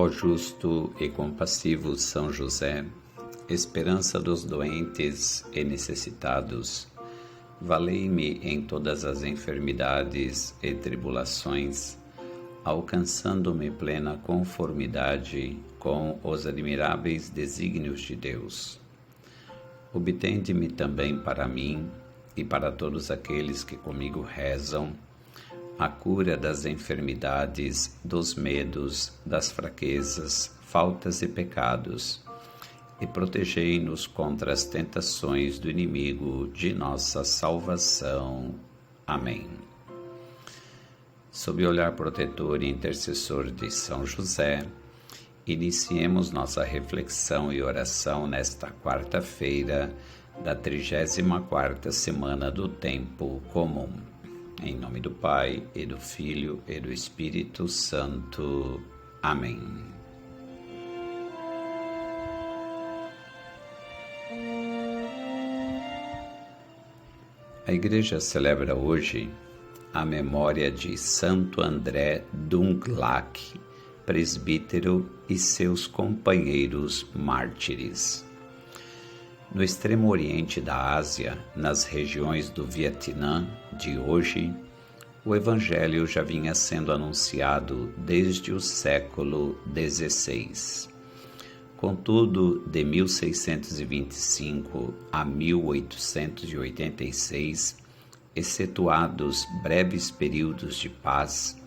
Ó justo e compassivo São José, esperança dos doentes e necessitados, valei-me em todas as enfermidades e tribulações, alcançando-me plena conformidade com os admiráveis desígnios de Deus. Obtende-me também para mim e para todos aqueles que comigo rezam a cura das enfermidades, dos medos, das fraquezas, faltas e pecados, e protegei-nos contra as tentações do inimigo de nossa salvação. Amém. Sob o olhar protetor e intercessor de São José, iniciemos nossa reflexão e oração nesta quarta-feira da 34ª semana do Tempo Comum. Em nome do Pai, e do Filho, e do Espírito Santo. Amém. A Igreja celebra hoje a memória de Santo André Dunglac, presbítero, e seus companheiros mártires. No extremo oriente da Ásia, nas regiões do Vietnã de hoje, o Evangelho já vinha sendo anunciado desde o século XVI. Contudo, de 1625 a 1886, excetuados breves períodos de paz,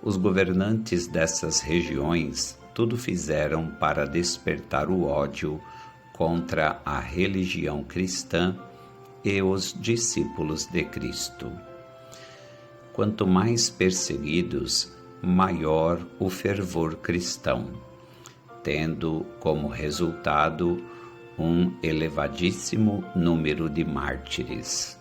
os governantes dessas regiões tudo fizeram para despertar o ódio contra a religião cristã e os discípulos de Cristo. Quanto mais perseguidos, maior o fervor cristão, tendo como resultado um elevadíssimo número de mártires.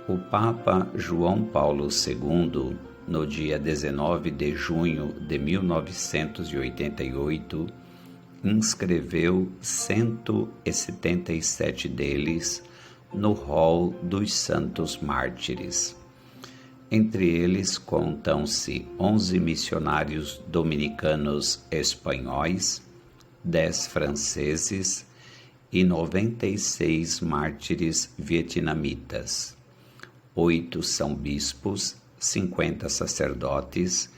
O Papa João Paulo II, no dia 19 de junho de 1988, inscreveu 177 deles no rol dos santos mártires. Entre eles contam-se 11 missionários dominicanos espanhóis, 10 franceses e 96 mártires vietnamitas. 8 são bispos, 50 sacerdotes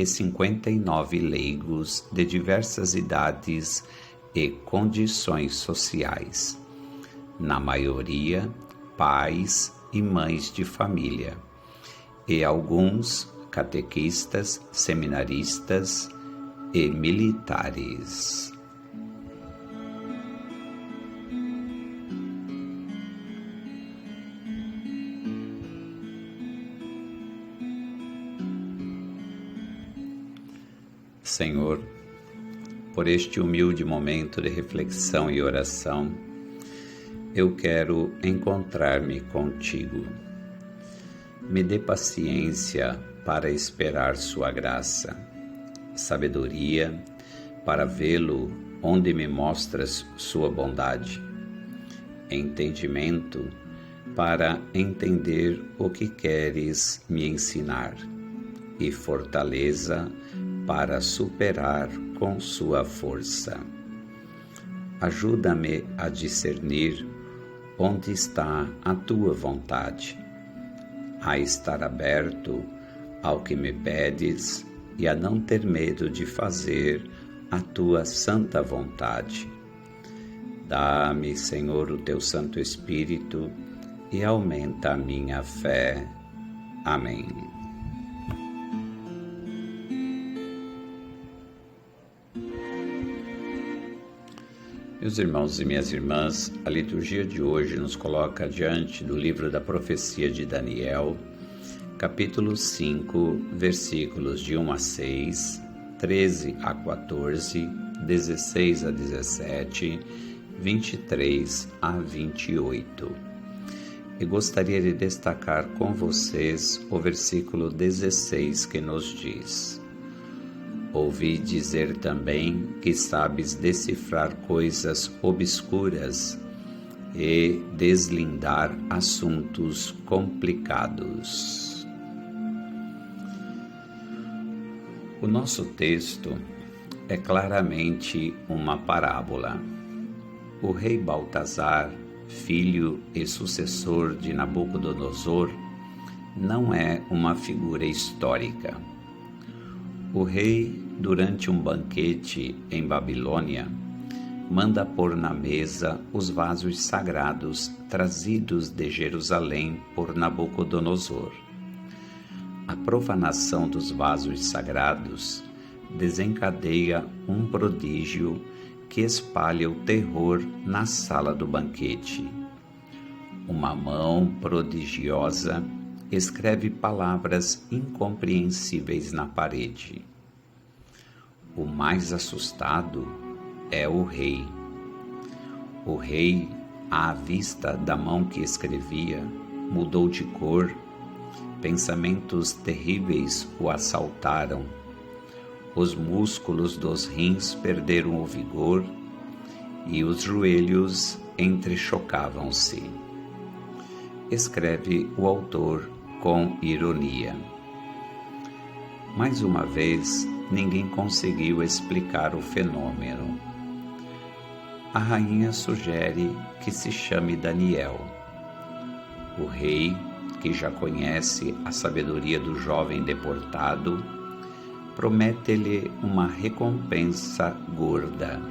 e 59 leigos de diversas idades e condições sociais, na maioria pais e mães de família, e alguns catequistas, seminaristas e militares. Senhor, por este humilde momento de reflexão e oração, eu quero encontrar-me contigo. Me dê paciência para esperar sua graça, sabedoria para vê-lo onde me mostras sua bondade, entendimento para entender o que queres me ensinar e fortaleza para superar com sua força. Ajuda-me a discernir onde está a tua vontade, a estar aberto ao que me pedes e a não ter medo de fazer a tua santa vontade. Dá-me, Senhor, o teu Santo Espírito e aumenta a minha fé. Amém. Meus irmãos e minhas irmãs, a liturgia de hoje nos coloca diante do livro da profecia de Daniel, capítulo 5, versículos de 1 a 6, 13 a 14, 16 a 17, 23 a 28. E gostaria de destacar com vocês o versículo 16 que nos diz: Ouvi dizer também que sabes decifrar coisas obscuras e deslindar assuntos complicados. O nosso texto é claramente uma parábola. O rei Baltazar, filho e sucessor de Nabucodonosor, não é uma figura histórica. O rei, durante um banquete em Babilônia, manda pôr na mesa os vasos sagrados trazidos de Jerusalém por Nabucodonosor. A profanação dos vasos sagrados desencadeia um prodígio que espalha o terror na sala do banquete. Uma mão prodigiosa escreve palavras incompreensíveis na parede. O mais assustado é o rei. O rei, à vista da mão que escrevia, mudou de cor, pensamentos terríveis o assaltaram, os músculos dos rins perderam o vigor e os joelhos entrechocavam-se. Escreve o autor com ironia. Mais uma vez, ninguém conseguiu explicar o fenômeno. A rainha sugere que se chame Daniel. O rei, que já conhece a sabedoria do jovem deportado, promete-lhe uma recompensa gorda,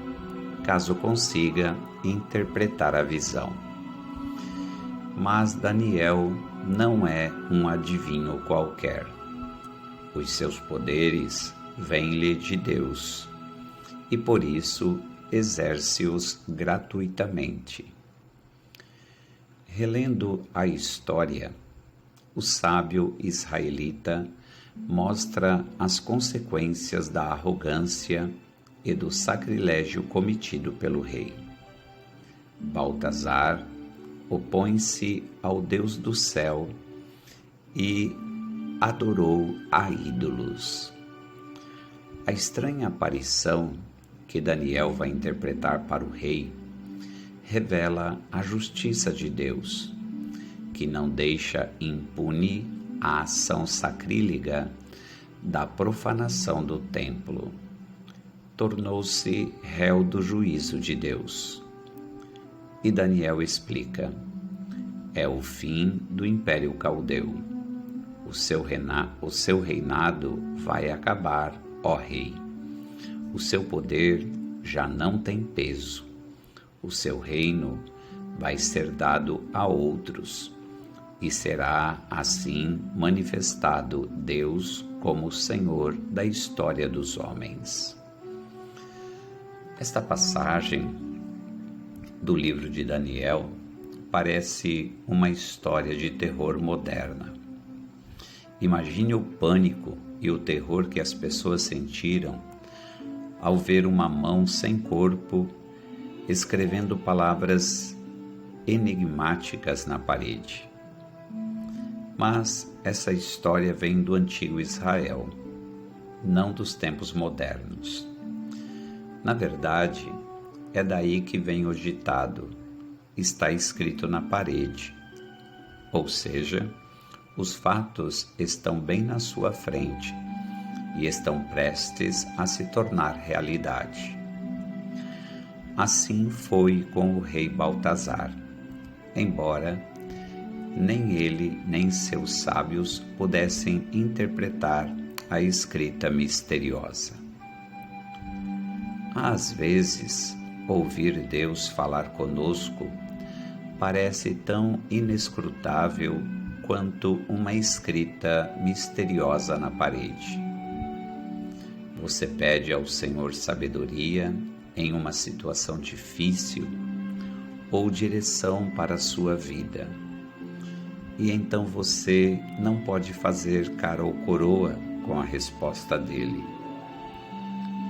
caso consiga interpretar a visão. Mas Daniel não é um adivinho qualquer. Os seus poderes vêm-lhe de Deus, e por isso exerce-os gratuitamente. Relendo a história, o sábio israelita mostra as consequências da arrogância e do sacrilégio cometido pelo rei. Baltazar opõe-se ao Deus do céu e adorou a ídolos. A estranha aparição que Daniel vai interpretar para o rei revela a justiça de Deus, que não deixa impune a ação sacrílega da profanação do templo. Tornou-se réu do juízo de Deus. E Daniel explica: é o fim do Império Caldeu. O seu reinado vai acabar, ó rei. O seu poder já não tem peso. O seu reino vai ser dado a outros, e será assim manifestado Deus como Senhor da história dos homens. Esta passagem do livro de Daniel parece uma história de terror moderna. Imagine o pânico e o terror que as pessoas sentiram ao ver uma mão sem corpo escrevendo palavras enigmáticas na parede. Mas essa história vem do antigo Israel, não dos tempos modernos. Na verdade, é daí que vem o ditado: está escrito na parede. Ou seja, os fatos estão bem na sua frente e estão prestes a se tornar realidade. Assim foi com o rei Baltazar, embora nem ele nem seus sábios pudessem interpretar a escrita misteriosa. Às vezes, ouvir Deus falar conosco parece tão inescrutável quanto uma escrita misteriosa na parede. Você pede ao Senhor sabedoria em uma situação difícil ou direção para a sua vida. E então você não pode fazer cara ou coroa com a resposta dele.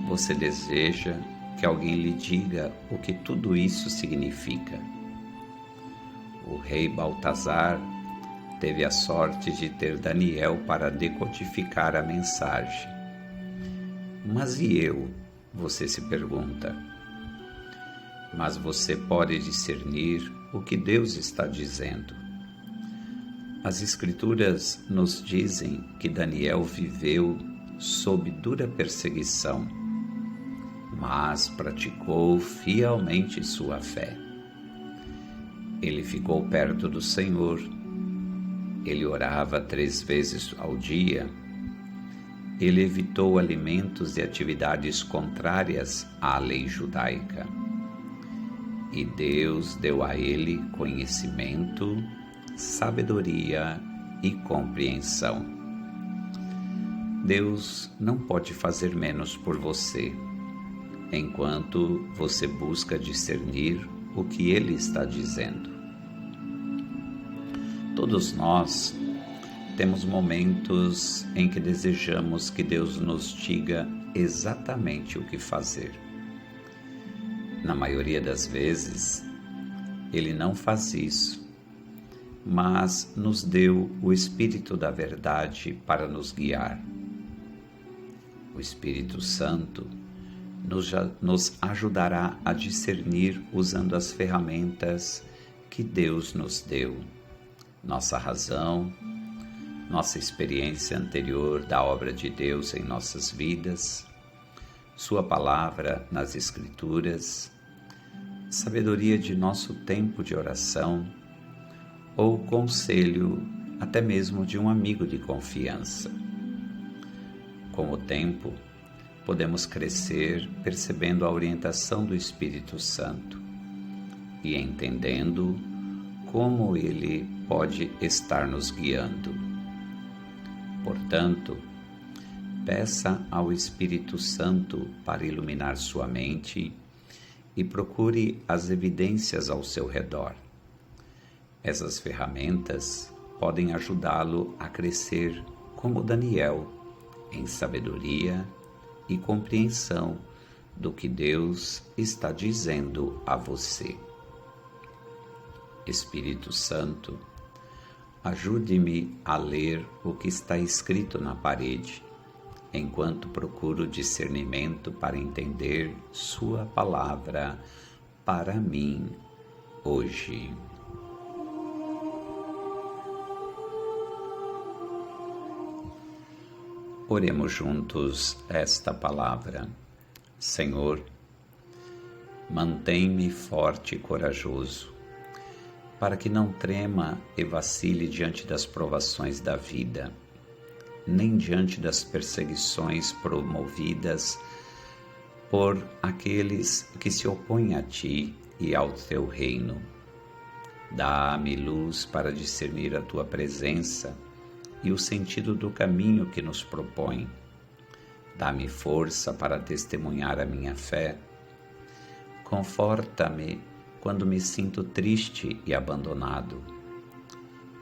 Você deseja que alguém lhe diga o que tudo isso significa. O rei Baltazar teve a sorte de ter Daniel para decodificar a mensagem. Mas e eu? Você se pergunta. Mas você pode discernir o que Deus está dizendo. As Escrituras nos dizem que Daniel viveu sob dura perseguição. mas praticou fielmente sua fé. Ele ficou perto do Senhor. Ele orava 3 vezes ao dia. Ele evitou alimentos e atividades contrárias à lei judaica. E Deus deu a ele conhecimento, sabedoria e compreensão. Deus não pode fazer menos por você, enquanto você busca discernir o que Ele está dizendo. Todos nós temos momentos em que desejamos que Deus nos diga exatamente o que fazer. Na maioria das vezes, Ele não faz isso, mas nos deu o Espírito da Verdade para nos guiar. O Espírito Santo nos ajudará a discernir usando as ferramentas que Deus nos deu, nossa razão, nossa experiência anterior da obra de Deus em nossas vidas, Sua palavra nas Escrituras, sabedoria de nosso tempo de oração ou conselho até mesmo de um amigo de confiança. Com o tempo, podemos crescer percebendo a orientação do Espírito Santo e entendendo como Ele pode estar nos guiando. Portanto, peça ao Espírito Santo para iluminar sua mente e procure as evidências ao seu redor. Essas ferramentas podem ajudá-lo a crescer como Daniel, em sabedoria e compreensão do que Deus está dizendo a você. Espírito Santo, ajude-me a ler o que está escrito na parede, enquanto procuro discernimento para entender Sua palavra para mim hoje. Oremos juntos esta palavra. Senhor, mantém-me forte e corajoso, para que não trema e vacile diante das provações da vida, nem diante das perseguições promovidas por aqueles que se opõem a Ti e ao Teu reino. Dá-me luz para discernir a Tua presença e o sentido do caminho que nos propõe. Dá-me força para testemunhar a minha fé. Conforta-me quando me sinto triste e abandonado.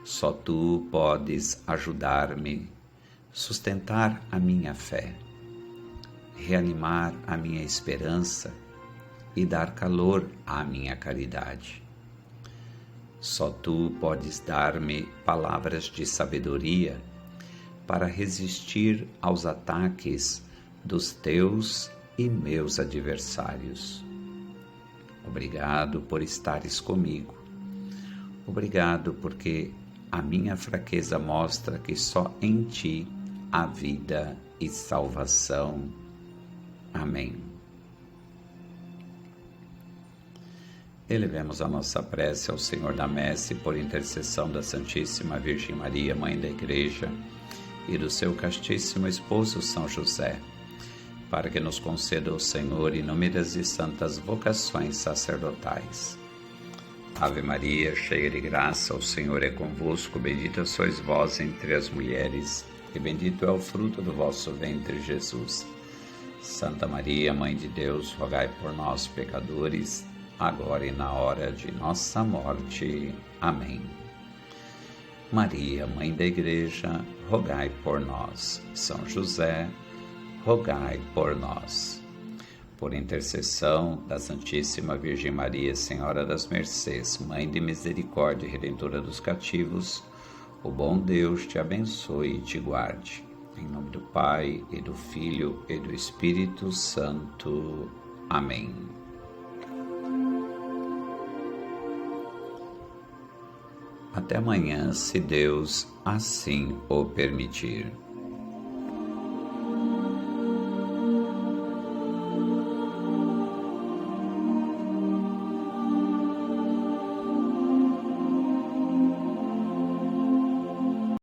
Só Tu podes ajudar-me, sustentar a minha fé, reanimar a minha esperança e dar calor à minha caridade. Só Tu podes dar-me palavras de sabedoria para resistir aos ataques dos Teus e meus adversários. Obrigado por estares comigo. Obrigado porque a minha fraqueza mostra que só em Ti há vida e salvação. Amém. Elevemos a nossa prece ao Senhor da Messe por intercessão da Santíssima Virgem Maria, Mãe da Igreja, e do seu castíssimo esposo São José, para que nos conceda o Senhor inúmeras e santas vocações sacerdotais. Ave Maria, cheia de graça, o Senhor é convosco, bendita sois vós entre as mulheres, e bendito é o fruto do vosso ventre, Jesus. Santa Maria, Mãe de Deus, rogai por nós, pecadores, agora e na hora de nossa morte. Amém. Maria, Mãe da Igreja, rogai por nós. São José, rogai por nós. Por intercessão da Santíssima Virgem Maria, Senhora das Mercês, Mãe de Misericórdia e Redentora dos cativos, o bom Deus te abençoe e te guarde. Em nome do Pai, e do Filho, e do Espírito Santo. Amém. Até amanhã, se Deus assim o permitir.